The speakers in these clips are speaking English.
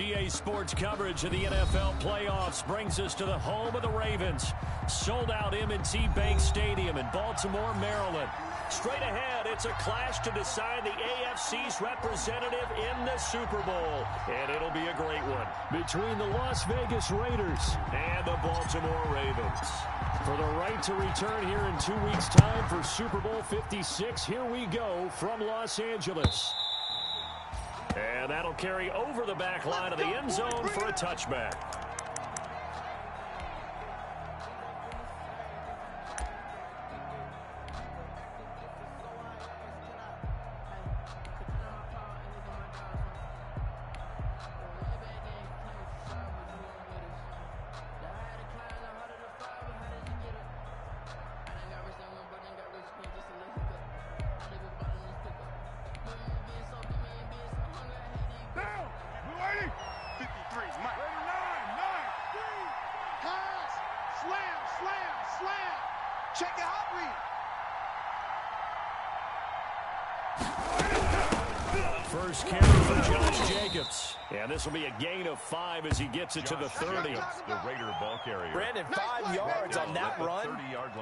EA Sports coverage of the NFL playoffs brings us to the home of the Ravens. Sold out M&T Bank Stadium in Baltimore, Maryland. Straight ahead, it's a clash to decide the AFC's representative in the Super Bowl. And it'll be a great one between the Las Vegas Raiders and the Baltimore Ravens. For the right to return here in 2 weeks' time for Super Bowl 56, here we go from Los Angeles. And that'll carry over the back line of the end zone for a touchback. Check it out, read. First carry for Josh Jacobs. And this will be a gain of 5 as he gets it to the 30. The Raider ball carrier. Brandon, 5 yards on that run.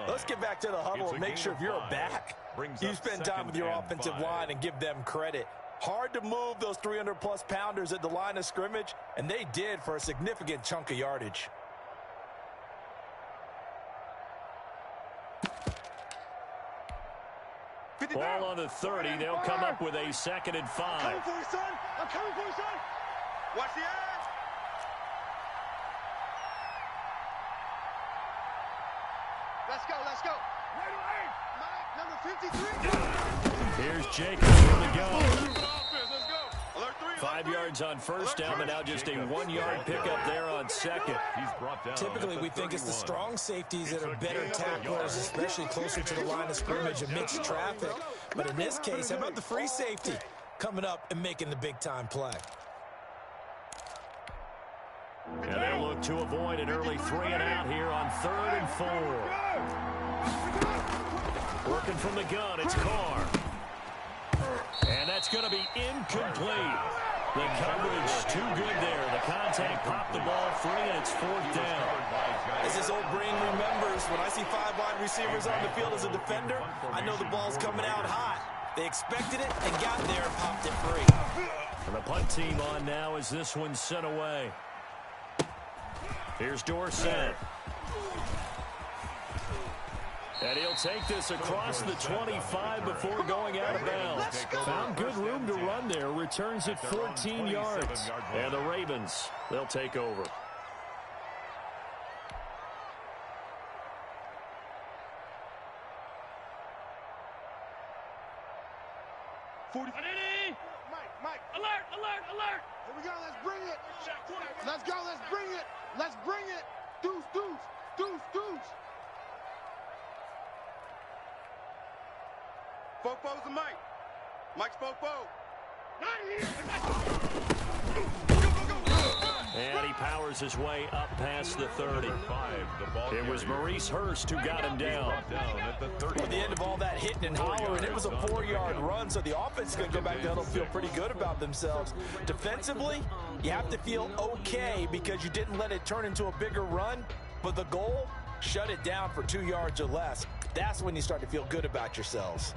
Let's get back to the huddle and make sure if you're a back, you spend time with your offensive line and give them credit. Hard to move those 300-plus pounders at the line of scrimmage, and they did for a significant chunk of yardage. Ball on the 30. They'll come up with a 2nd and 5. I'm coming for you, son. I'm coming for you, son. Watch the ass. Let's go, let's go. Right away. Mike, number 53. Here's Jacobs from the gun. Let's go. Alert 3. 5 yards on first down, but now just a 1-yard pickup there on 2nd. He's brought down. Typically, we think it's the strong safeties that are better tacklers, especially closer to the line of scrimmage amidst traffic. But in this case, how about the free safety coming up and making the big-time play? And they'll look to avoid an early 3-and-out here on 3rd and 4. Working from the gun, it's Carr. And that's going to be incomplete. The coverage too good there. The contact popped the ball free, and it's 4th down. As this old brain remembers, when I see 5 wide receivers on the field as a defender, I know the ball's coming out hot. They expected it and got there and popped it free. And the punt team on now as this one's sent away. Here's Dorsett. And he'll take this across the 25 before going out of bounds. Found good room to run there. Returns it 14 yards. And the Ravens, they'll take over. Mike. Alert, alert, alert. Here we go. Let's bring it. Let's go. Let's bring it. Let's bring it. Deuce, deuce, deuce, deuce. Fofo's and Mike. Mike's Fofo. And he powers his way up past the 30. It was Maurice Hurst who got him down. At the end of all that hitting and hollering, it was a 4-yard run, so the offense is going to go back to the huddle and feel pretty good about themselves. Defensively, you have to feel okay because you didn't let it turn into a bigger run, but the goal, shut it down for 2 yards or less. That's when you start to feel good about yourselves.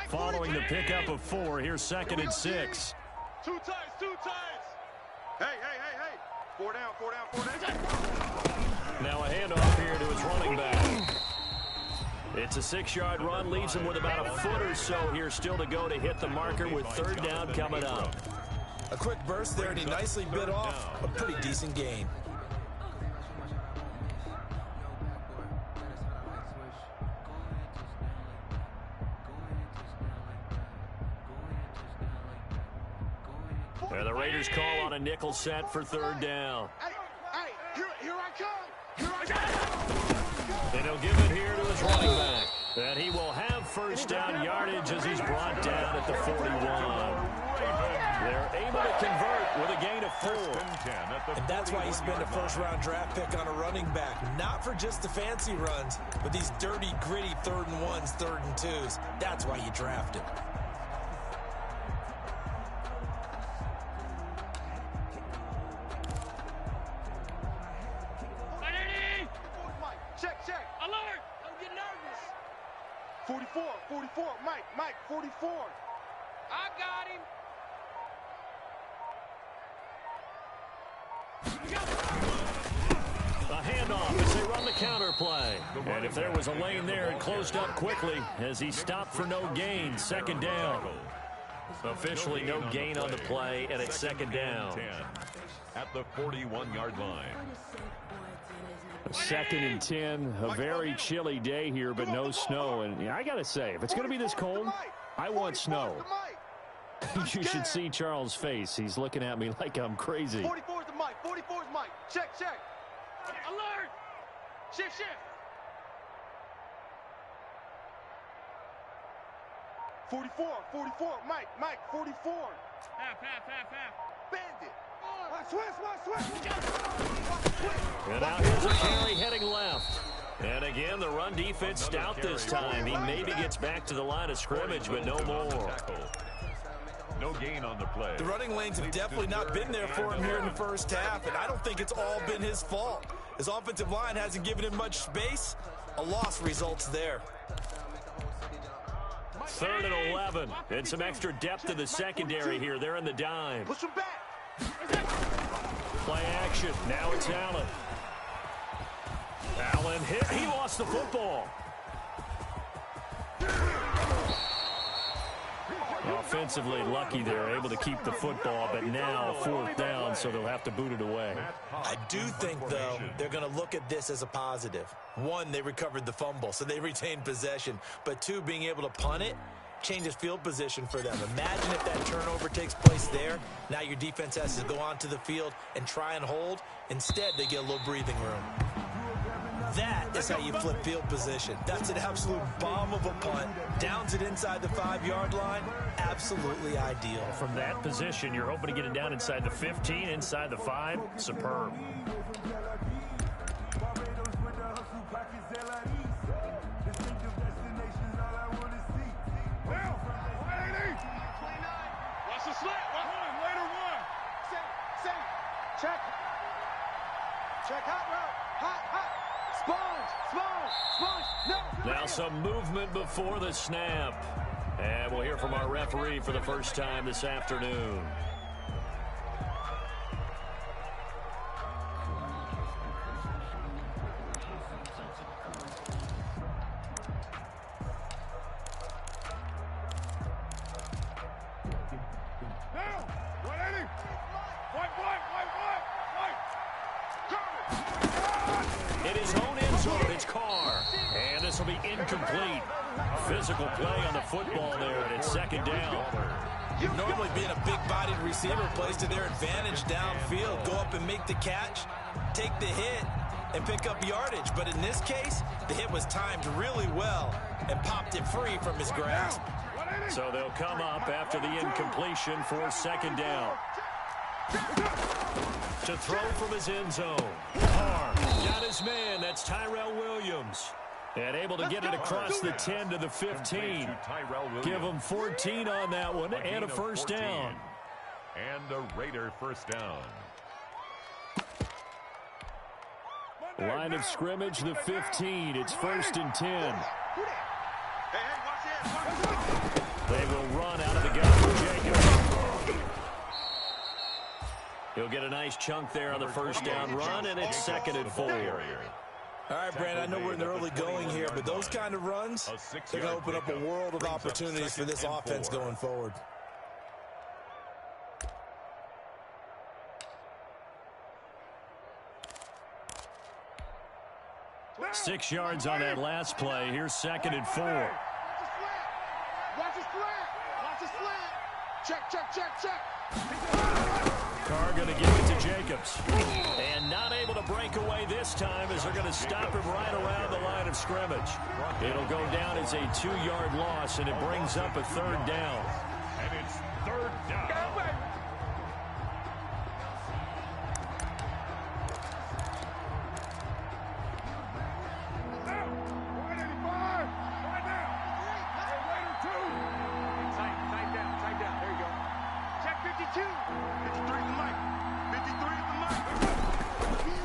Following the pickup of 4, here's 2nd and 6. Two tights, two tights. Hey. 4 down. Now a handoff here to his running back. It's a 6-yard run, leaves him with about a foot or so here still to go to hit the marker with 3rd down coming up. A quick burst there, and he nicely bit off a pretty decent gain. And the Raiders call on a nickel set for 3rd down. Hey, here I come. And he'll give it here to his running back. And he will have first down yardage as he's brought down at the 41. They're able to convert with a gain of 4. And that's why you spend a first-round draft pick on a running back. Not for just the fancy runs, but these dirty, gritty 3rd and 1s, 3rd and 2s. That's why you draft him. Check, check. Alert! Don't get nervous. 44, 44. Mike, 44. I got him. A handoff as they run the counter play. And if there was a lane there, it closed up quickly as he stopped for no gain. 2nd down. Officially no gain on the play, and it's 2nd down. At the 41-yard line. 2nd and 10. A very chilly day here, but no snow. And I got to say, if it's going to be this cold, I want snow. You should see Charles' face. He's looking at me like I'm crazy. 44 is the Mike. 44 is Mike. Check. Alert! Shift. 44. Mike, 44. Half. Bandit. Switch. And now here's a carry heading left. And again, the run defense stout this time. He maybe gets back to the line of scrimmage, but no more. No gain on the play. The running lanes have definitely not been there for him here in the first half, and I don't think it's all been his fault. His offensive line hasn't given him much space. A loss results there. 3rd and 11. And some extra depth to the secondary here. They're in the dime. Push him back. Play action. Now it's Allen. Allen hit. He lost the football. Offensively lucky they're able to keep the football, but now 4th down, so they'll have to boot it away. I do think, though, they're going to look at this as a positive. 1, they recovered the fumble, so they retained possession. But 2, being able to punt it changes field position for them. Imagine if that turnover takes place there. Now your defense has to go onto the field and try and hold. Instead, they get a little breathing room. That is how you flip field position. That's an absolute bomb of a punt. Downs it inside the 5-yard line. Absolutely ideal. From that position, you're hoping to get it down inside the 15, inside the 5. Superb. Watch the slant. Later one. Check hot route. Hot. Sponge. No. Now some movement before the snap. And we'll hear from our referee for the first time this afternoon. It is own end zone. It's Carr. And this will be incomplete. Physical play on the football there, and it's 2nd down. Normally being a big-bodied receiver plays to their advantage downfield. Go up and make the catch, take the hit, and pick up yardage. But in this case, the hit was timed really well and popped it free from his grasp. So they'll come up after the incompletion for 2nd down. To throw from his end zone. Carr got his man. That's Tyrell Williams. And able to get it across the 10 to the 15. Give him 14 on that one and a first down. And a Raider first down. Line of scrimmage, the 15. It's 1st and 10. They will run out of the gun for Jacobs. He'll get a nice chunk there on the first down run, and it's 2nd and 4. All right, Brand, I know we're in the early going here, but those kind of runs, they're going to open up a world of opportunities for this offense going forward. Six yards on that last play. Here's 2nd and 4. Watch his slant. Check. Carr going to give it to Jacobs. And not able to break away this time as they're going to stop him right around the line of scrimmage. It'll go down as a 2-yard loss, and it brings up a third down. And it's third down.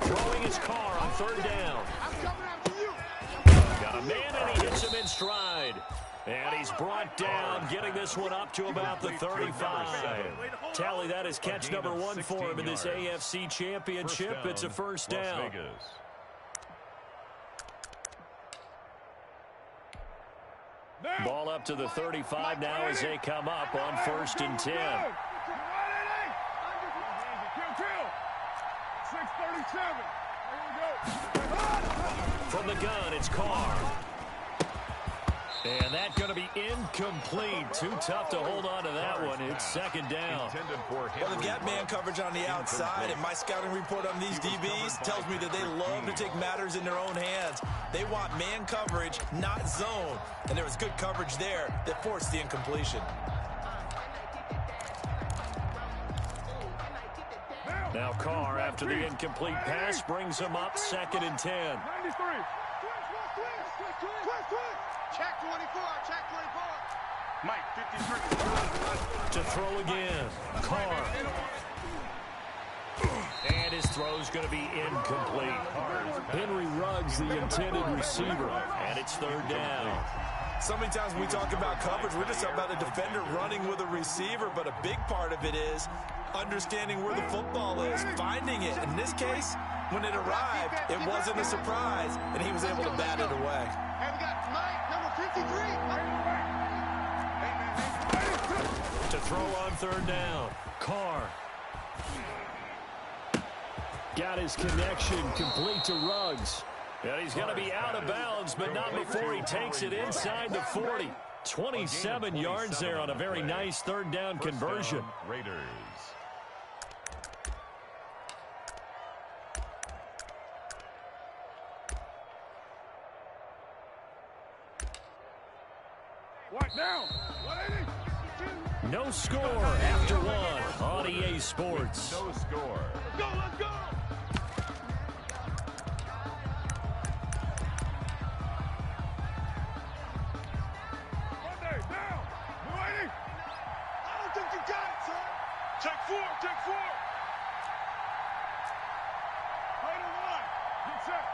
Throwing his Carr on third down. Got a man, and he hits him in stride. And he's brought down, getting this one up to about the 35. Tally, that is catch number 1 for him in this AFC Championship. It's a first down. Ball up to the 35 now as they come up on 1st and 10. 637. From the gun, it's Carr. And that's going to be incomplete. Too tough to hold on to that one. It's second down. Well, they've got man coverage on the outside, and my scouting report on these DBs tells me that they love to take matters in their own hands. They want man coverage, not zone. And there was good coverage there that forced the incompletion. Now Carr, after the incomplete pass, brings him up 2nd and 10. 93. Check 24. Check 24. Mike, 53. To throw again. Carr. And his throw's going to be incomplete. Henry Ruggs, the intended receiver. And it's third down. So many times when we talk about coverage, we're just talking about a defender running with a receiver, but a big part of it is understanding where the football is, finding it. In this case, when it arrived, it wasn't a surprise, and he was able to bat it away. And we got Mike, number 53. To throw on third down. Carr. Got his connection complete to Ruggs. And he's going to be out of bounds, but not before he takes it inside the 40. 27 yards there on a very nice third down conversion. Raiders. What now? 180. No score after one on EA Sports. No score. Let's go, let's go. Monday, down. 180. I don't think you got it, son. Check 4, check 4. Right on the line. Get set.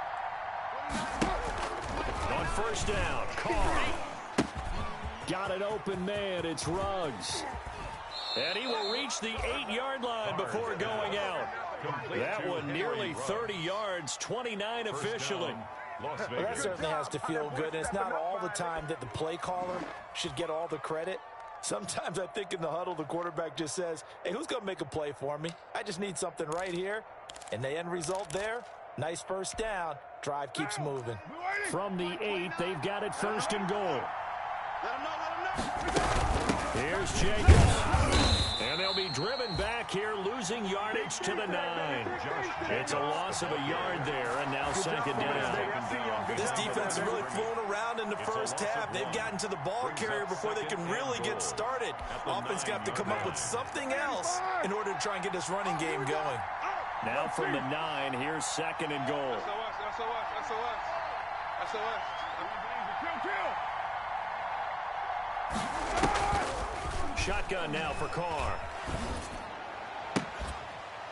On first down, Carr. Got an open man. It's Ruggs. And he will reach the 8-yard line before going out. That one nearly 30 yards, 29 officially. Well, that certainly has to feel good, and it's not all the time that the play caller should get all the credit. Sometimes I think in the huddle, the quarterback just says, hey, who's going to make a play for me? I just need something right here. And the end result there, nice first down. Drive keeps moving. From the 8, they've got it first and goal. Let him know, let him know. Here's Jacobs. And they'll be driven back here, losing yardage to the 9. It's a loss of a yard there, and now second down. This defense has really flown around in the first half. They've gotten to the ball carrier before they can really get started. Offense got to come up with something else in order to try and get this running game going. Now from the 9, here's second and goal. SOS. Kill. Shotgun now for Carr.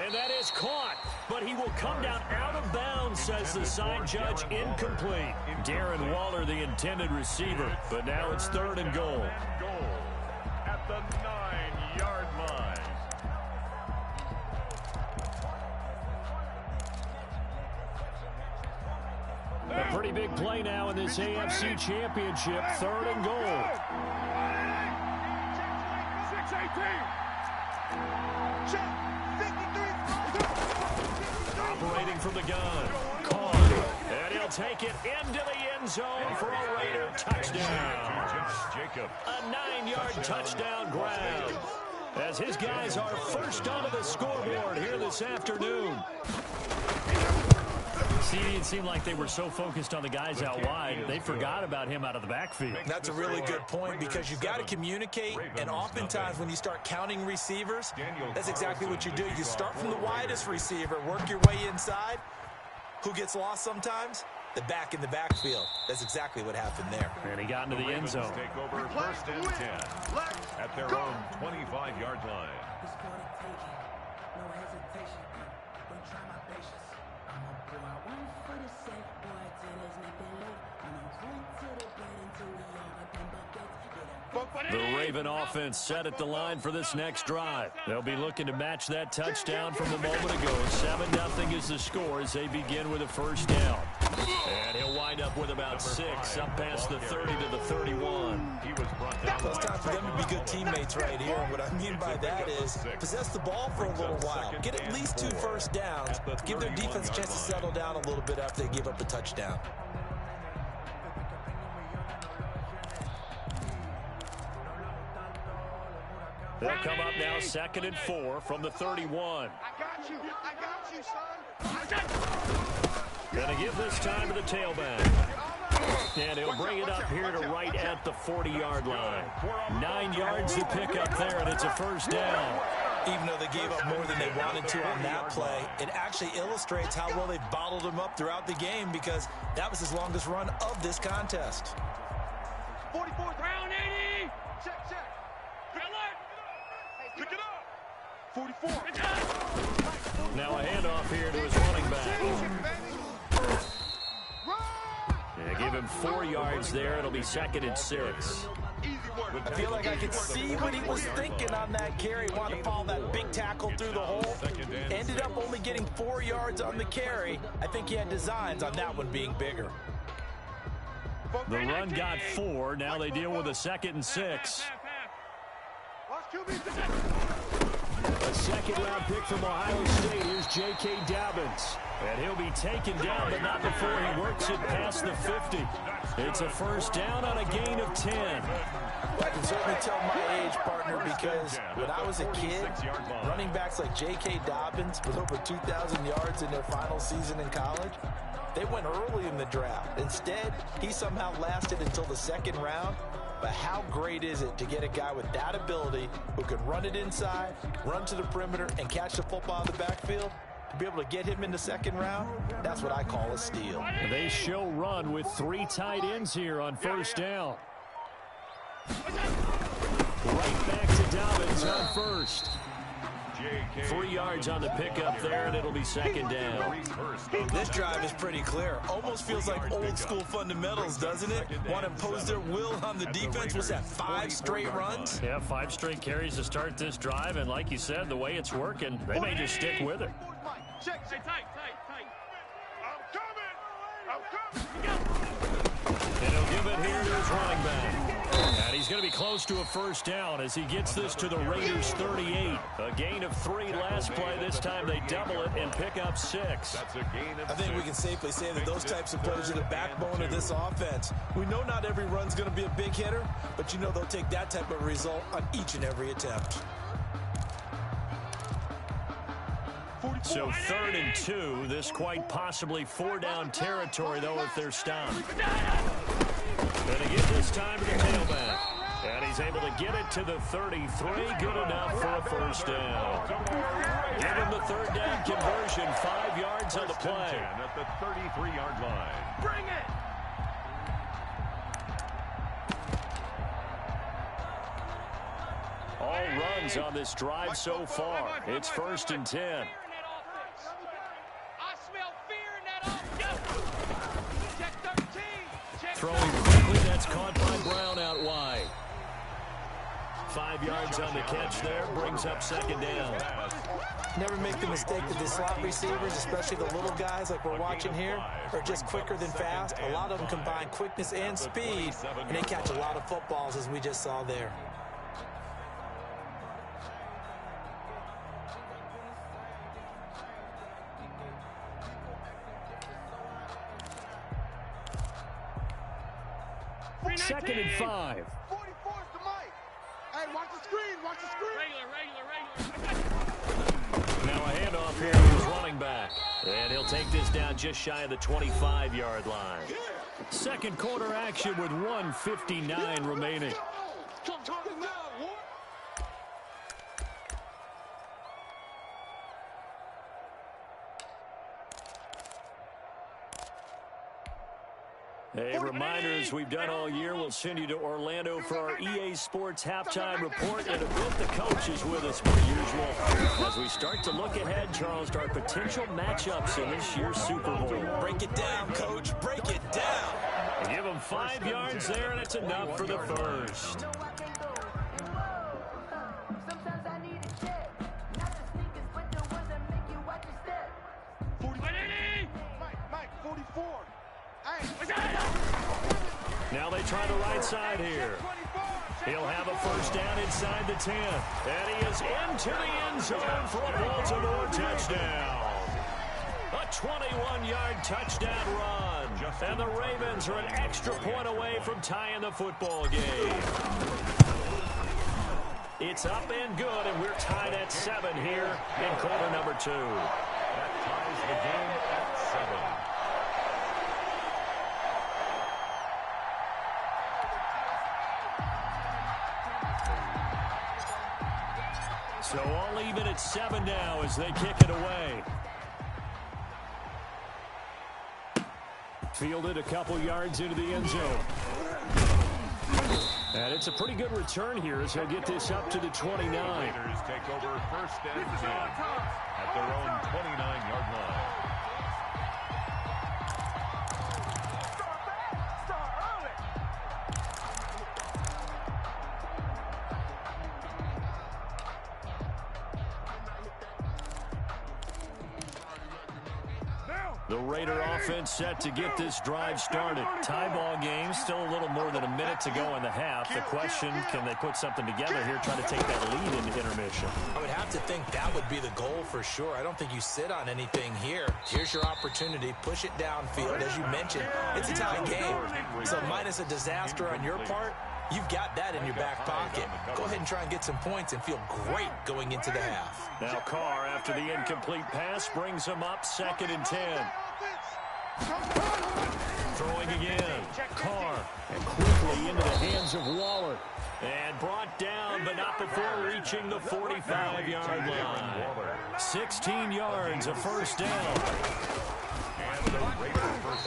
And that is caught, but he will come down out of bounds, says the side judge. Incomplete. Darren Waller, the intended receiver, but now it's third and goal. Goal at the 9-yard line. A pretty big play now in this AFC Championship. Third and goal. 618. Check. 53. Operating from the gun. Carr. And he'll take it into the end zone for a Raider touchdown. Jacob. A 9-yard touchdown grab. as his guys are first onto the scoreboard here this afternoon. See, it seemed like they were so focused on the guys out wide, they forgot about him out of the backfield. That's a really good point because you've got to communicate, and oftentimes when you start counting receivers, that's exactly what you do. You start from the widest receiver, work your way inside. Who gets lost sometimes? The back in the backfield. That's exactly what happened there. And he got into the end zone. Take over first and 10 at their own 25-yard line. The Raven offense set at the line for this next drive. They'll be looking to match that touchdown from a moment ago. 7-0 is the score as they begin with a first down. And he'll wind up with about 6, up past the 30 to the 31. Well, it's time for them to be good teammates right here. And what I mean by that is possess the ball for a little while. Get at least 2 first downs. Give their defense a chance to settle down a little bit after they give up a touchdown. They'll come up now 2nd and 4 from the 31. I got you, son. Gonna give this time to the tailback. And he'll bring it up here to right at the 40-yard line. 9 yards to pick up there, and it's a first down. Even though they gave up more than they wanted to on that play, it actually illustrates how well they've bottled them up throughout the game because that was his longest run of this contest. 44, Brown 80. Check. Pick it up. 44. Now a handoff here to his running back. Yeah, give him 4 yards there. It'll be 2nd and 6. I feel like I could see what he was thinking on that carry. Wanted to follow that big tackle through the hole. Ended up only getting 4 yards on the carry. I think he had designs on that one being bigger. The run got 4. Now they deal with a 2nd and 6. A second-round pick from Ohio State. Here's J.K. Dobbins. And he'll be taken down, but not before he works it past the 50. It's a first down on a gain of 10. I can certainly tell my age, partner, because when I was a kid, running backs like J.K. Dobbins with over 2,000 yards in their final season in college, they went early in the draft. Instead, he somehow lasted until the 2nd round. But how great is it to get a guy with that ability who can run it inside, run to the perimeter, and catch the football in the backfield? To be able to get him in the 2nd round, that's what I call a steal. They show run with 3 tight ends here on first down. Right back to Dobbins on first. 3 yards on the pickup there, and it'll be 2nd down. This drive is pretty clear. Almost feels like old school fundamentals, doesn't it? Want to impose their will on the defense. Was that 5 straight runs? Yeah, 5 straight carries to start this drive, and like you said, the way it's working, they may just stick with it. Check. Tight. I'm coming. And he'll give it here to his running back. And he's going to be close to a first down as he gets this to the Raiders 38. A gain of 3 last play. This time they double it and pick up 6. I think we can safely say that those types of plays are the backbone of this offense. We know not every run's going to be a big hitter, but you know they'll take that type of result on each and every attempt. So 3rd and 2. This quite possibly 4-down territory, though, if they're stopped. Gonna get this time to the tailback. And he's able to get it to the 33. Good enough for a first down. Give him the 3rd down conversion. 5 yards on the play. At the 33-yard line. Bring it. All runs on this drive so far. It's 1st and 10. Throwing quickly, that's caught by Brown out wide. 5 yards on the catch there, brings up 2nd down. Never make the mistake that the slot receivers, especially the little guys like we're watching here, are just quicker than fast. A lot of them combine quickness and speed, and they catch a lot of footballs, as we just saw there. Second and 5. 44's the mic. Hey, watch the screen. Watch the screen. Regular. Now a handoff here to his running back. And he'll take this down just shy of the 25-yard line. Second quarter action with 1:59 remaining. Hey, reminders we've done all year. We'll send you to Orlando for our EA Sports halftime report. And a bit the coach is with us per usual. As we start to look ahead, Charles, to our potential matchups in this year's Super Bowl. Break it down, Coach. Break it down. Give him 5 yards there, and it's enough for the first. Mike, 44. Now they try the right side here. He'll have a first down inside the 10. And he is into the end zone for a Baltimore touchdown. A 21-yard touchdown run. And the Ravens are an extra point away from tying the football game. It's up and good, and we're tied at 7 here in quarter number 2. That ties the game at 7. So all even at 7 now as they kick it away. Fielded a couple yards into the end zone. And it's a pretty good return here as he'll get this up to the 29. Raiders take over first and 10 at their own 29-yard line. The Raider offense set to get this drive started. Tie ball game, still a little more than a minute to go in the half. The question, can they put something together here, try to take that lead into intermission? I would have to think that would be the goal for sure. I don't think you sit on anything here. Here's your opportunity. Push it downfield. As you mentioned, it's a tie game. So minus a disaster on your part, you've got that in your back pocket. Go ahead and try and get some points and feel great going into the half. Now Carr, after the incomplete pass, brings him up 2nd and 10. Throwing again. Carr, and quickly into the hands of Waller. And brought down, but not before reaching the 45-yard line. 16 yards, a first down.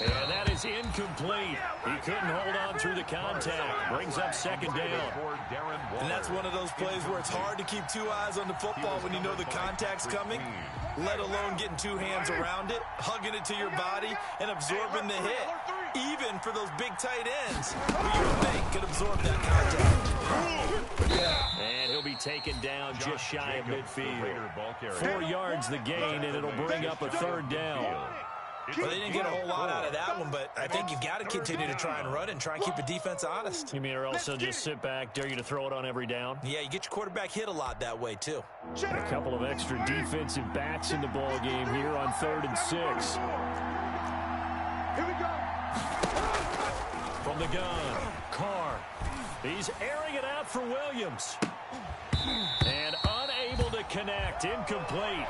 And that is incomplete. He couldn't hold on through the contact. Brings up 2nd down. And that's one of those plays where it's hard to keep 2 eyes on the football when you know the contact's coming, let alone getting 2 hands around it, hugging it to your body, and absorbing the hit. Even for those big tight ends, who you would think could absorb that contact. And he'll be taken down just shy of midfield. 4 yards the gain, and it'll bring up a 3rd down. Well, they didn't get a whole lot out of that one, but I think you've got to continue to try and run and try and keep the defense honest. You mean or else they'll just sit back, dare you to throw it on every down? Yeah, you get your quarterback hit a lot that way, too. And a couple of extra defensive backs in the ball game here on 3rd and 6. Here we go. From the gun, Carr. He's airing it out for Williams. And unable to connect, incomplete.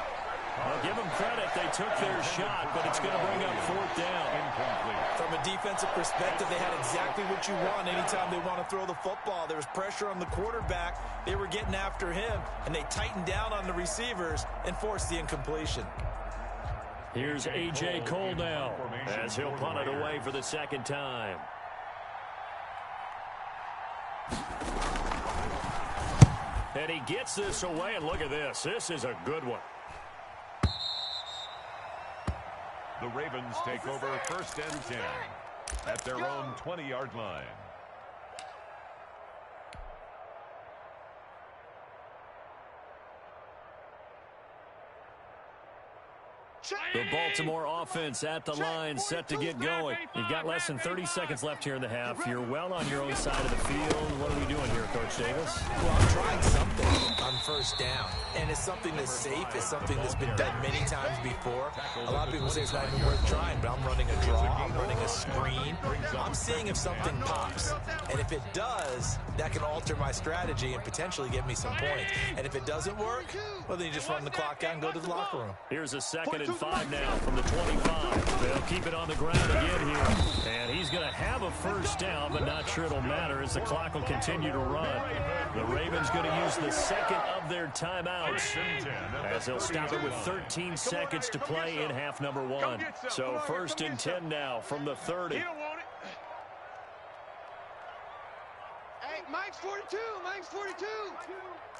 I'll give them credit. They took their shot, but it's going to bring up 4th down. Incomplete. From a defensive perspective, they had exactly what you want anytime they want to throw the football. There was pressure on the quarterback. They were getting after him, and they tightened down on the receivers and forced the incompletion. Here's A.J. Cole now as he'll punt it away for the 2nd time. And he gets this away, and look at this. This is a good one. The Ravens take over first and 10 at their own 20-yard line. The Baltimore offense at the line, set to get going. You've got less than 30 seconds left here in the half. You're well on your own side of the field. What are we doing here, Coach Davis? Well, I'm trying something on 1st first down. And it's something that's safe. It's something that's been done many times before. A lot of people say it's not even worth trying, but I'm running a draw. I'm running a screen. I'm seeing if something pops. And if it does, that can alter my strategy and potentially get me some points. And if it doesn't work, well, then you just run the clock out and go to the locker room. Here's a 2nd and 5 now from the 25. They'll keep it on the ground again here. And he's going to have a first down, but not sure it'll matter as the clock will continue to run. The Ravens going to use the 2nd of their timeouts as they'll stop it with 13 seconds to play in half number 1. So 1st and 10 now from the 30. Hey, Mike's 42. Mike's 42.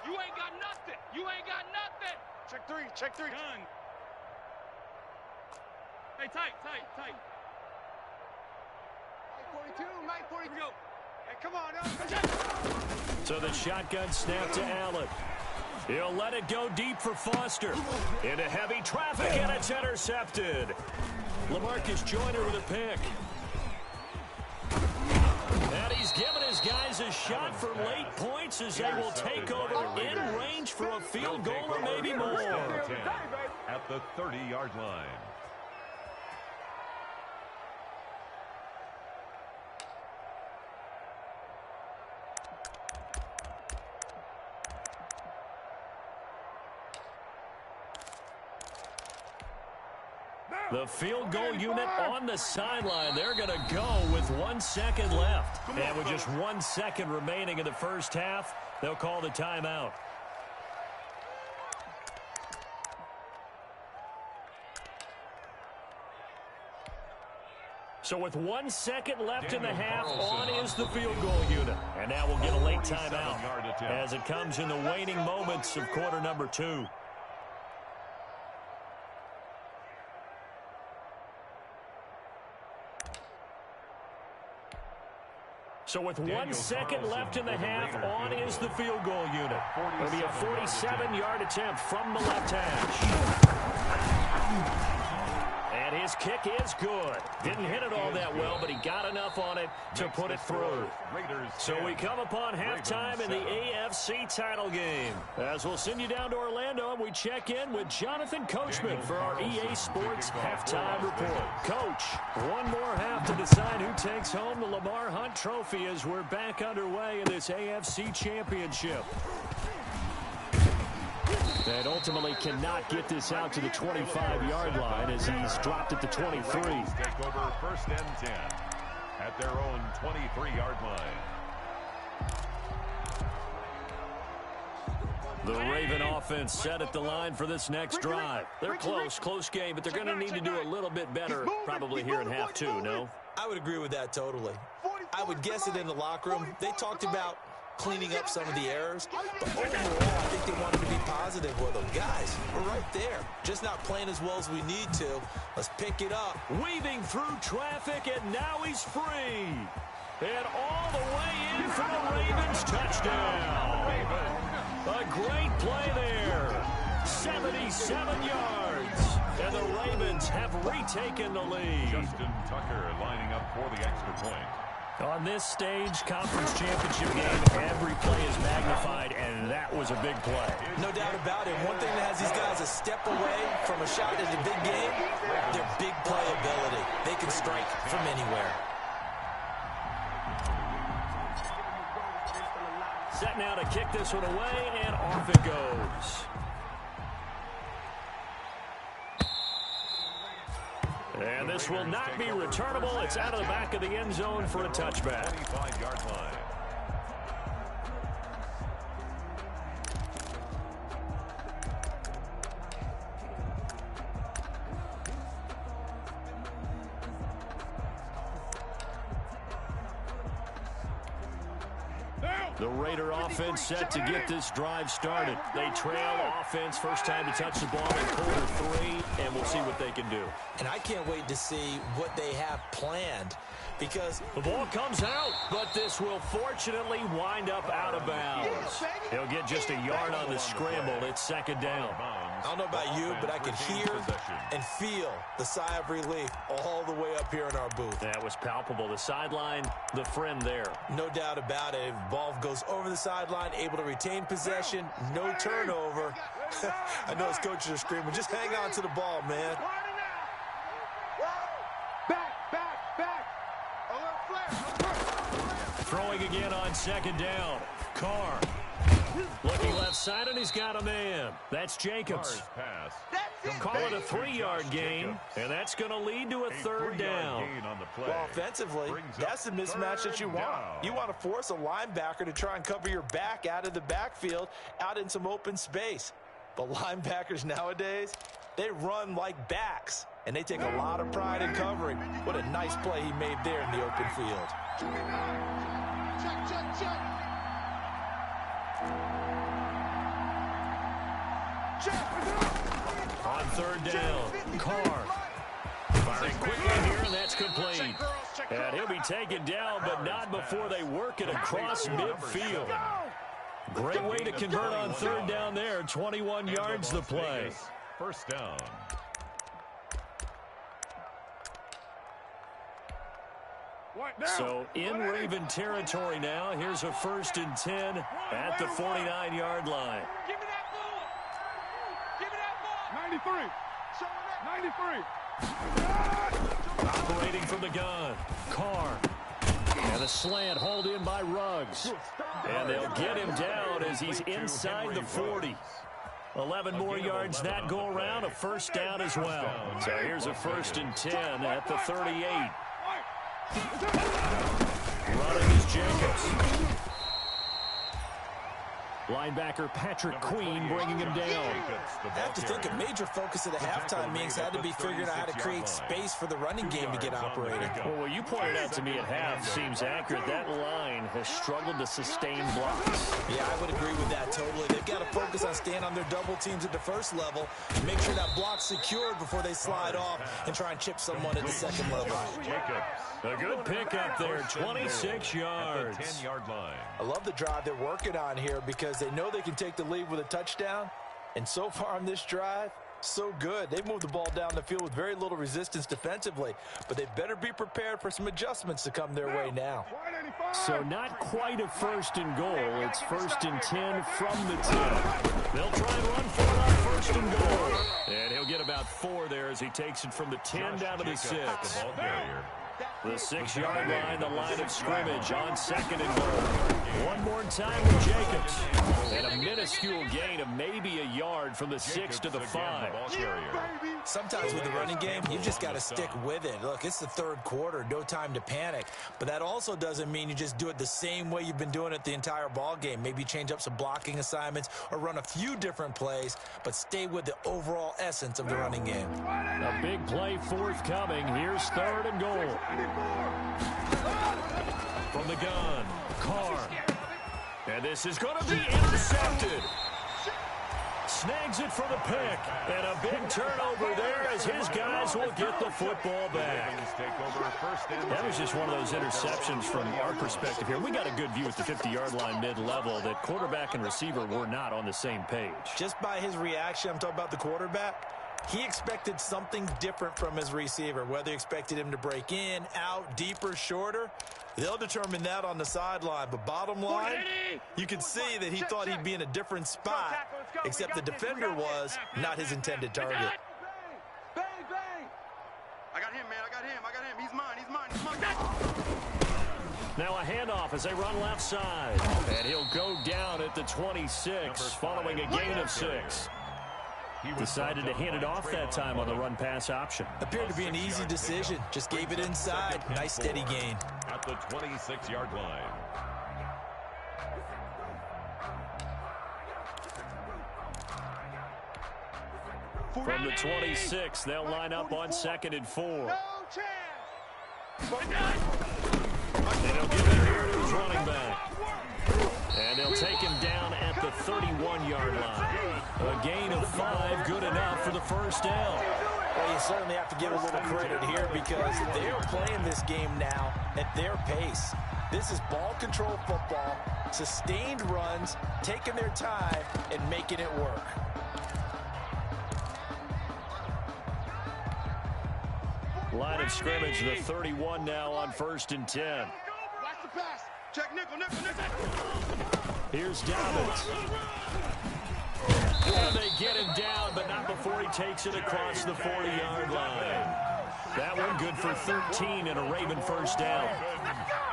You ain't got nothing. You ain't got nothing. Check 3. Check 3. Done. Hey, tight. Mike 42. Mike 42. Here we go. Hey, come on. So the shotgun snap to Allen. He'll let it go deep for Foster. Into heavy traffic, and it's intercepted. LaMarcus Joyner with a pick. And he's given his guys a shot for late points as they will take over in range for a field goal or maybe more. At the 30-yard line. The field goal unit on the sideline. They're going to go with 1 second left. And with just 1 second remaining in the first half, they'll call the timeout. So with 1 second left in the half, on is the field goal unit. And now we'll get a late timeout as it comes in the waning moments of quarter number 2. So with 1 second left in the half, on is the field goal unit. It'll be a 47-yard attempt from the left hash. And his kick is good. Didn't hit it all that well, but he got enough on it to put it through. So we come upon halftime in the AFC title game. As we'll send you down to Orlando, and we check in with Jonathan Coachman for our EA Sports halftime report. Coach, one more half to decide who takes home the Lamar Hunt Trophy as we're back underway in this AFC Championship. And ultimately cannot get this out to the 25-yard line as he's dropped at the 23. Take over 1st and 10 at their own 23-yard line. The Raven offense set at the line for this next drive. They're close game, but they're going to need to do a little bit better probably here in half 2, no? I would agree with that totally. I would guess it in the locker room. They talked about cleaning up some of the errors, but overall, I think they wanted to be positive with them. Guys, we're right there. Just not playing as well as we need to. Let's pick it up. Weaving through traffic, and now he's free. And all the way in for the Ravens touchdown. A great play there. 77 yards. And the Ravens have retaken the lead. Justin Tucker lining up for the extra point. On this stage, conference championship game, every play is magnified, and that was a big play. No doubt about it. One thing that has these guys a step away from a shot in the big game, their big play ability. They can strike from anywhere. Set now to kick this one away, and off it goes. And this will not be returnable. It's out of the back of the end zone for a touchback. 25-yard line. The Raider offense set to get this drive started. They trail offense, first time to touch the ball in quarter 3, and we'll see what they can do. And I can't wait to see what they have planned, because the ball comes out, but this will fortunately wind up out of bounds. He'll get just a yard on the scramble. It's 2nd down. I don't know about you, but I could hear and feel the sigh of relief all the way up here in our booth. That was palpable. The sideline, the friend there. No doubt about it. If the ball goes over the sideline, able to retain possession, no turnover. I know his coaches are screaming, just hang on to the ball, man. Back. Throwing again on second down. Carr. Looking left side, and he's got a man. That's Jacobs. Call it a 3-yard gain, and that's going to lead to a third down. Well, offensively, that's the mismatch that you want. You want to force a linebacker to try and cover your back out of the backfield, out in some open space. But linebackers nowadays, they run like backs, and they take a lot of pride in covering. What a nice play he made there in the open field. Check. On third down, Carr. Firing quickly here, and that's complete. And he'll be taken down, but not before they work it across midfield. Great way to convert on third down there. 21 yards the play. First down. So in Raven territory now. Here's a 1st and 10 at the 49-yard line. Give me that ball. Give me that ball. 93. Operating from the gun, Carr. And a slant hauled in by Ruggs. And they'll get him down as he's inside the 40. 11 more yards that go around, a first down as well. So here's a 1st and 10 at the 38. Running is Jacobs. Linebacker Patrick Queen bringing him down. I have to think a major focus of the halftime meetings had to be figuring out how to create space for the running game to get operating. Well, what you pointed out to me at half seems accurate. That line has struggled to sustain blocks. Yeah, I would agree with that totally. They've got to focus on staying on their double teams at the first level, make sure that block's secured before they slide off and try and chip someone at the second level. A good pickup there, 26 yards. 10-yard line. I love the drive they're working on here because they know they can take the lead with a touchdown. And so far on this drive, so good. They've moved the ball down the field with very little resistance defensively, but they better be prepared for some adjustments to come their way now. So not quite a 1st and goal. It's 1st and 10 from the 10. They'll try and run for it on 1st and goal. And he'll get about 4 there as he takes it from the 10 down to the 6. The 6-yard line, the line of scrimmage on 2nd and goal. One more time with Jacobs. And a minuscule gain of maybe a yard from the 6 to the 5. Sometimes with the running game, you've just got to stick with it. Look, it's the third quarter, no time to panic. But that also doesn't mean you just do it the same way you've been doing it the entire ball game. Maybe change up some blocking assignments or run a few different plays, but stay with the overall essence of the running game. A big play forthcoming. Here's 3rd and goal. From the gun, Carr. And this is going to be intercepted. Snags it for the pick. And a big turnover there as his guys will get the football back. That was just one of those interceptions from our perspective here. We got a good view at the 50-yard line mid-level that quarterback and receiver were not on the same page. Just by his reaction, I'm talking about the quarterback, he expected something different from his receiver, whether he expected him to break in, out, deeper, shorter. They'll determine that on the sideline. But bottom line, you can see that he thought he'd be in a different spot, except the defender was not his intended target. Bang! I got him, man. I got him. He's mine. Now a handoff as they run left side. And he'll go down at the 26 following a gain of 6. Decided to hand it off that time on the run-pass option. Appeared to be an easy decision. Just gave it inside. Nice steady gain. At the 26-yard line. From the 26, they'll line up on 2nd and 4. No chance. And he'll give it here to his running back. And they'll take him down at the 31-yard line. A gain of 5, good enough for the first down. Well, you certainly have to give a little credit here because they are playing this game now at their pace. This is ball control football, sustained runs, taking their time, and making it work. Line of scrimmage, the 31 now on 1st and 10. Watch the pass. Check nickel. Here's Dobbins. And they get him down, but not before he takes it across the 40-yard line. That one good for 13 and a Raven first down.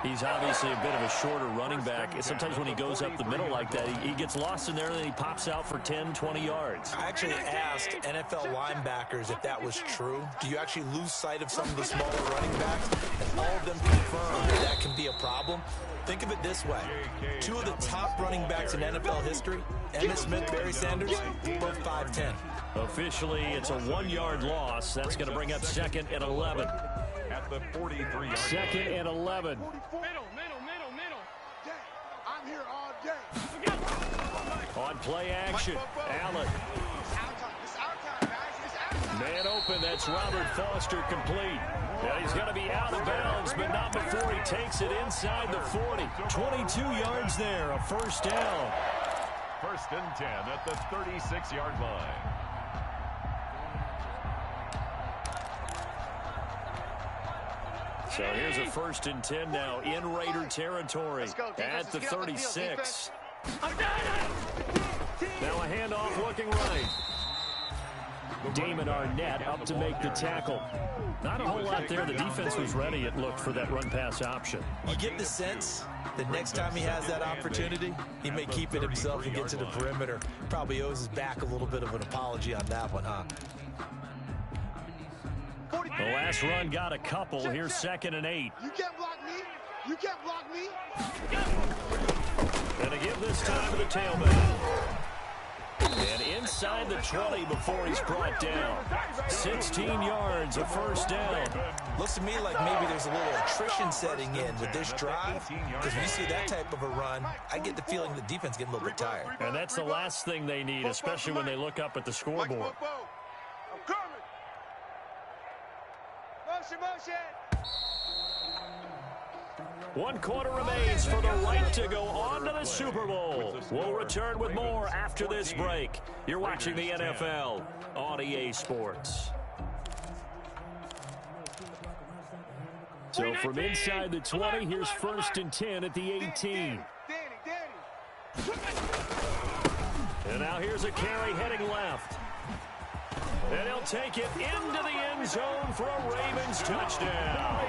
He's obviously a bit of a shorter running back. Sometimes when he goes up the middle like that, he gets lost in there and then he pops out for 10, 20 yards. I actually asked NFL linebackers if that was true. Do you actually lose sight of some of the smaller running backs? And all of them confirmed that can be a problem. Think of it this way. Two of the top running backs in NFL history, Emmitt Smith, Barry Sanders, both 5'10". Officially, it's a 1-yard loss. That's going to bring up 2nd and 11. At the 43-yard 2nd and 11. Middle. Dang, I'm here all day. On play action, Allen. It's our time, guys. It's our time. Man open, that's Robert Foster complete. And he's going to be out of bounds, but not before he takes it inside the 40. 22 yards there, a first down. 1st and 10 at the 36-yard line. So here's a 1st and 10 now in Raider territory at the 36. Now a handoff looking right. Damon Arnett up to make the tackle. Not a whole lot there. The defense was ready, it looked, for that run-pass option. You get the sense that next time he has that opportunity, he may keep it himself and get to the perimeter. Probably owes his back a little bit of an apology on that one, huh? The last run got a couple. Here's 2nd and 8. You can't block me. You can't block me. And to give this time to the tailback. And inside the 20 before he's brought down. 16 yards, a first down. Looks to me like maybe there's a little attrition setting in with this drive. Because when you see that type of a run, I get the feeling the defense getting a little bit tired. And that's the last thing they need, especially when they look up at the scoreboard. I'm coming. Motion. 1 quarter remains for the right to go on to the Super Bowl. We'll return with more after this break. You're watching the NFL on EA Sports. So from inside the 20, here's 1st and 10 at the 18. And now here's a carry heading left. And he'll take it into the end zone for a Ravens touchdown.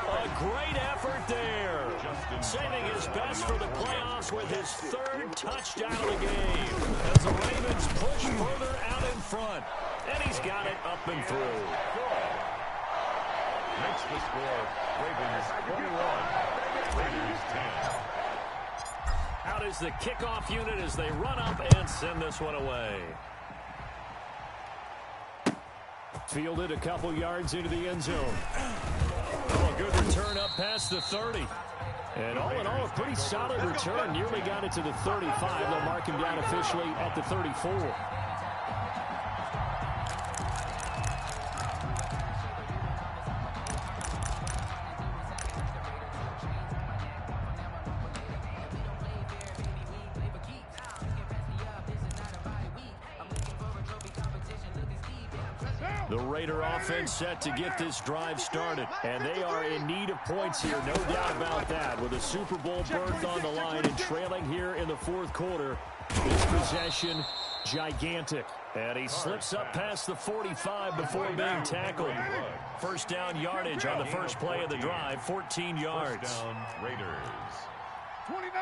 A great effort there. Saving his best for the playoffs with his 3rd touchdown of the game. As the Ravens push further out in front. And he's got it up and through. Makes the score Ravens 21, Raiders 10. Out is the kickoff unit as they run up and send this one away. Fielded a couple yards into the end zone. Oh, a good return up past the 30. And all in all, a pretty solid return. Nearly got it to the 35. They'll mark him down officially at the 34. The Raider offense set to get this drive started, and they are in need of points here, no doubt about that. With a Super Bowl berth on the line and trailing here in the 4th quarter, this possession gigantic. And he slips up past the 45 before being tackled. First down yardage on the first play of the drive, 14 yards. First down, Raiders. 29.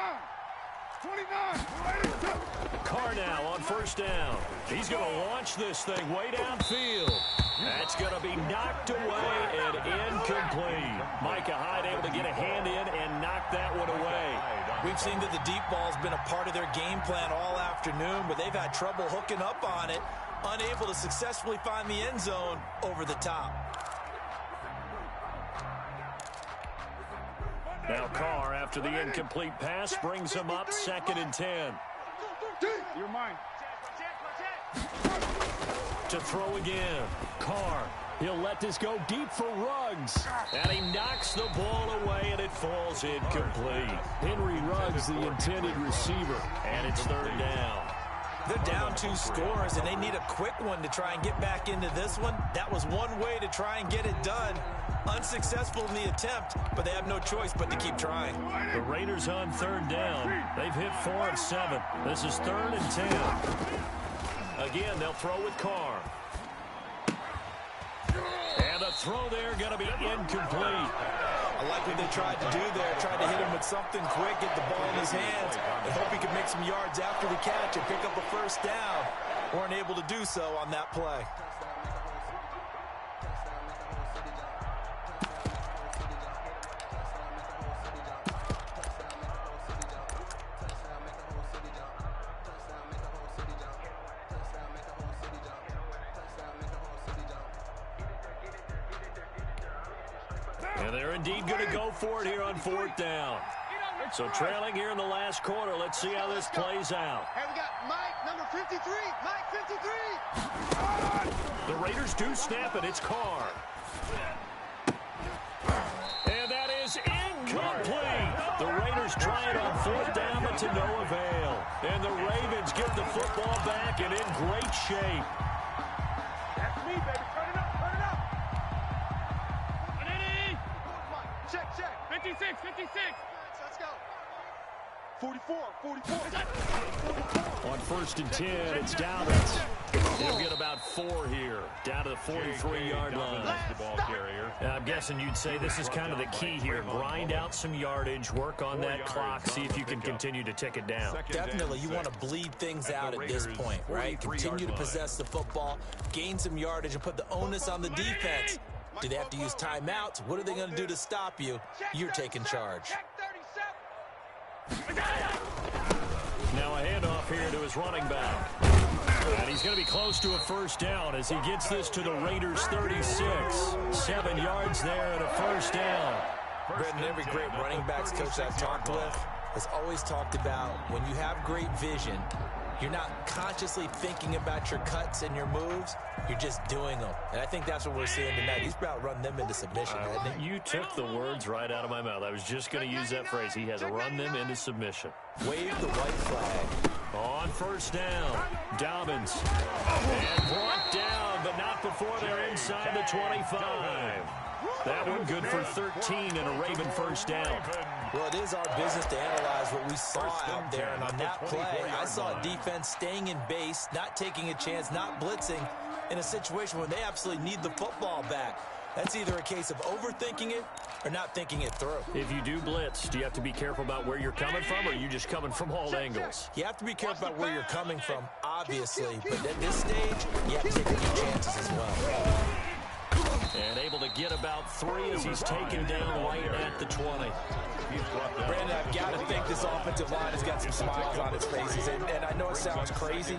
Carr now on first down. He's going to launch this thing way downfield. That's going to be knocked away and incomplete. Micah Hyde able to get a hand in and knock that one away. We've seen that the deep ball's been a part of their game plan all afternoon, but they've had trouble hooking up on it, unable to successfully find the end zone over the top. Now Carr, after the incomplete pass, brings him up 2nd and 10. You're mine. To throw again. Carr, he'll let this go deep for Ruggs. And he knocks the ball away, and it falls incomplete. Henry Ruggs, the intended receiver, and it's 3rd down. They're down 2 scores, and they need a quick one to try and get back into this one. That was one way to try and get it done. Unsuccessful in the attempt, but they have no choice but to keep trying. The Raiders on 3rd down. They've hit 4 and 7. This is 3rd and 10. Again, they'll throw with Carr. And the throw there going to be incomplete. I like what they tried to do there. Tried to hit him with something quick, get the ball in his hands, and hope he could make some yards after the catch and pick up a 1st down. Weren't able to do so on that play. And they're indeed going to go for it here on 4th down. So trailing here in the last quarter. Let's see how this plays out. Hey, we got Mike, number 53. Mike, 53. The Raiders do snap it. It's Carr. And that is incomplete. The Raiders try it on 4th down, but to no avail. And the Ravens get the football back and in great shape. That's me, baby. Turn it up, turn it up. Check, check. 56, 56. Let's go. 44, 44. On 1st and 10, it's Dobbins. He'll get about 4 here, down to the 43-yard line. The ball carrier. I'm guessing you'd say this is kind of the key here. Grind out some yardage, work on that clock, see if you can continue to tick it down. Definitely, you want to bleed things out at this point, right? Continue to possess the football, gain some yardage, and put the onus on the defense. Do they have to use timeouts? What are they going to do to stop you? You're taking charge. Now a handoff here to his running back. And he's going to be close to a 1st down as he gets this to the Raiders 36. 7 yards there and a 1st down. Brendan, every great running backs coach I've talked with has always talked about when you have great vision, you're not consciously thinking about your cuts and your moves. You're just doing them. And I think that's what we're seeing tonight. He's about to run them into submission, hasn't he? You took the words right out of my mouth. I was just going to use that phrase. He has run them into submission. Wave the white flag. On 1st down, Dobbins. And brought down, but not before they're inside the 25. That one good for 13 and a Raven 1st down. Well, it is our business to analyze what we saw out there. And on that play, I saw a defense staying in base, not taking a chance, not blitzing in a situation where they absolutely need the football back. That's either a case of overthinking it or not thinking it through. If you do blitz, do you have to be careful about where you're coming from, or are you just coming from all angles? You have to be careful about where you're coming from, obviously. But at this stage, you have to take a few chances as well. And able to get about 3 as he's taken down right at the 20. Brandon, I've got to think this offensive line has got some smiles on its faces. And I know it sounds crazy,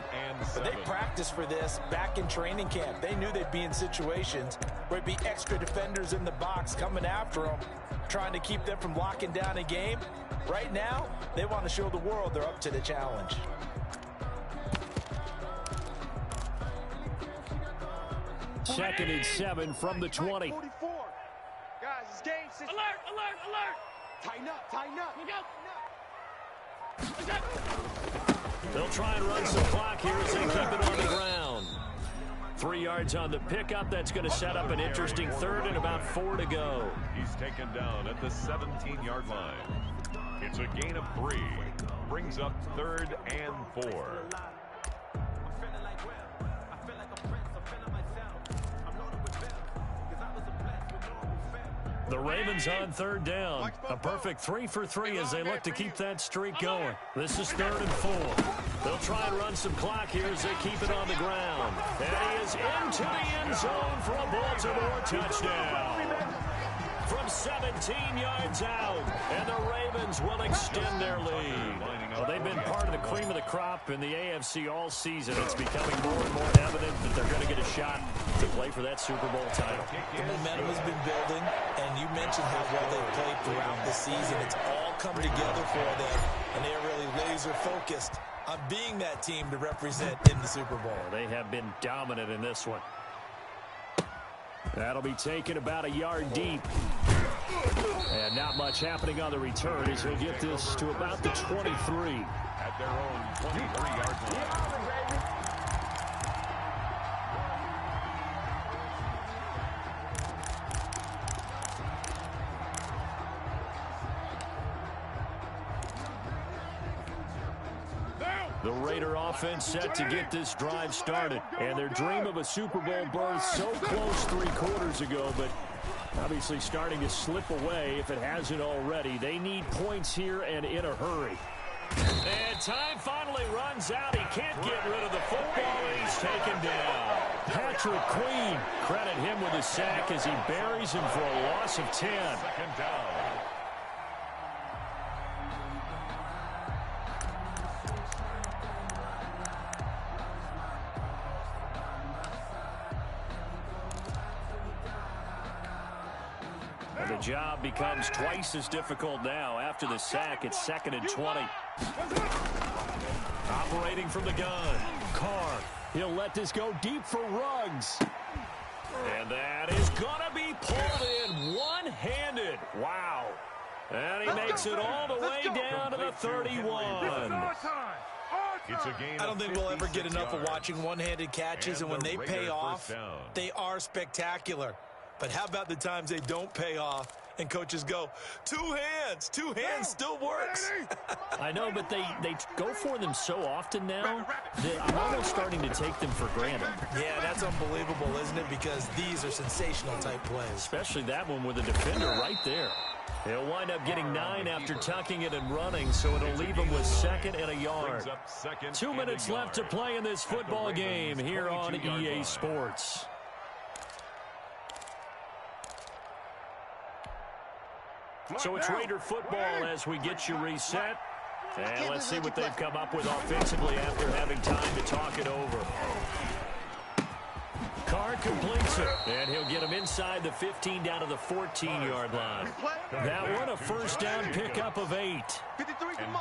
but they practiced for this back in training camp. They knew they'd be in situations where it'd be extra defenders in the box coming after them, trying to keep them from locking down a game. Right now, they want to show the world they're up to the challenge. Second and 7 from the 20. 44. Guys, it's game 6. Alert, alert, alert. Tighten up, tighten up. Look out. They'll try and run some clock here as they keep it on the ground. 3 yards on the pickup. That's going to set up an interesting 3rd and about 4 to go. He's taken down at the 17-yard line. It's a gain of 3. Brings up 3rd and 4. The Ravens on 3rd down. A perfect 3 for 3 as they look to keep that streak going. This is 3rd and 4. They'll try and run some clock here as they keep it on the ground. And he is into the end zone for a Baltimore touchdown. From 17 yards out, and the Ravens will extend their lead. Well, they've been part of the cream of the crop in the AFC all season. It's becoming more and more evident that they're going to get a shot to play for that Super Bowl title. The momentum has been building, and you mentioned how well they've played throughout the season. It's all come together for them, and they're really laser-focused on being that team to represent in the Super Bowl. They have been dominant in this one. That'll be taken about a yard deep. And not much happening on the return as he'll get this to about the 23. At their own 23-yard line. The Raider offense set to get this drive started. And their dream of a Super Bowl berth so close 3 quarters ago, but obviously starting to slip away if it hasn't already. They need points here and in a hurry. And time finally runs out. He can't get rid of the football, and he's taken down. Patrick Queen, credit him with a sack as he buries him for a loss of 10. Second down. And the job becomes twice as difficult now. After the sack, it's 2nd and 20. Operating from the gun. Carr. He'll let this go deep for Ruggs. And that is going to be pulled in one-handed. Wow. And he makes it all the way down to the 31. It's a game. I don't think we'll ever get enough of watching one-handed catches, and when they pay off, they are spectacular. But how about the times they don't pay off and coaches go, two hands still works. I know, but they go for them so often now that I'm almost starting to take them for granted. Yeah, that's unbelievable, isn't it? Because these are sensational type plays. Especially that one with a defender right there. He'll wind up getting 9 after tucking it and running, so it'll leave him with 2nd and a yard. 2 minutes left to play in this football game here on EA Sports. So it's Raider football as we get you reset. And let's see what they've come up with offensively after having time to talk it over. Carr completes it, and he'll get him inside the 15 down to the 14-yard line. That one a first down pickup of 8.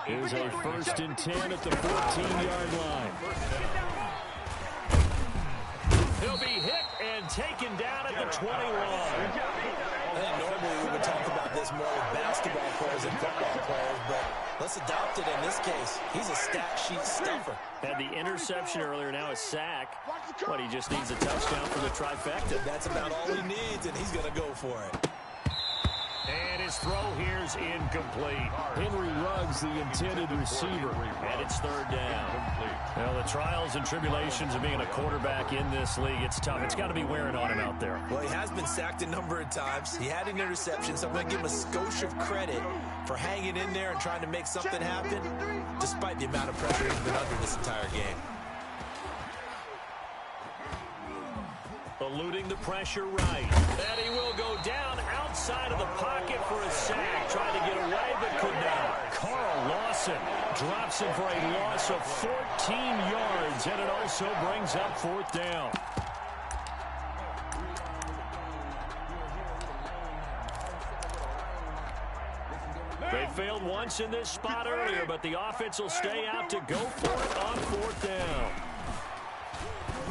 Here's a 1st and 10 at the 14-yard line. He'll be hit and taken down at the 21. I think normally we would talk about this more with basketball players and football players, but let's adopt it in this case. He's a stat sheet stuffer. Had the interception earlier, now a sack. But he just needs a touchdown for the trifecta. That's about all he needs, and he's going to go for it. And his throw here's incomplete. Henry Ruggs, the intended receiver, and it's 3rd down. Well, the trials and tribulations of being a quarterback in this league, it's tough. It's got to be wearing on him out there. Well, he has been sacked a number of times. He had an interception, so I'm going to give him a skosh of credit for hanging in there and trying to make something happen, despite the amount of pressure he's been under this entire game. Eluding the pressure right. And he will go down outside of the pocket for a sack. Tried to get away, but could not. Carl Lawson drops him for a loss of 14 yards, and it also brings up 4th down. They failed once in this spot earlier, but the offense will stay out to go for it on 4th down.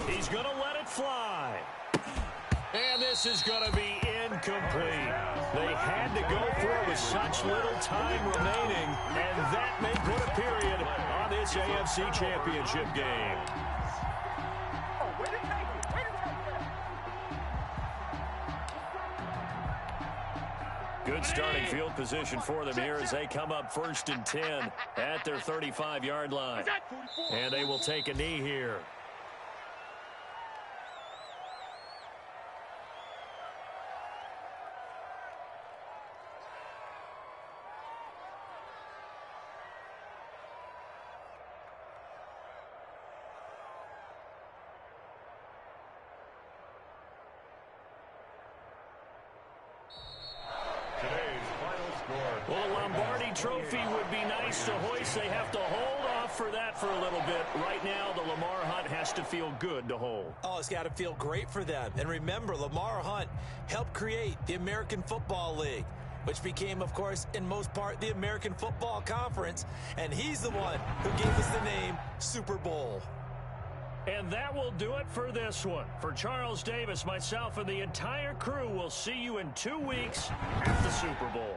He's going to let it fly. And this is going to be incomplete. They had to go for it with such little time remaining, and that may put a period on this AFC Championship game. Good starting field position for them here as they come up 1st and 10 at their 35-yard line. And they will take a knee here. Well, a Lombardi trophy would be nice to hoist. They have to hold off for that for a little bit. Right now, the Lamar Hunt has to feel good to hold. Oh, it's got to feel great for them. And remember, Lamar Hunt helped create the American Football League, which became, of course, in most part, the American Football Conference. And he's the one who gave us the name Super Bowl. And that will do it for this one. For Charles Davis, myself, and the entire crew, we'll see you in 2 weeks at the Super Bowl.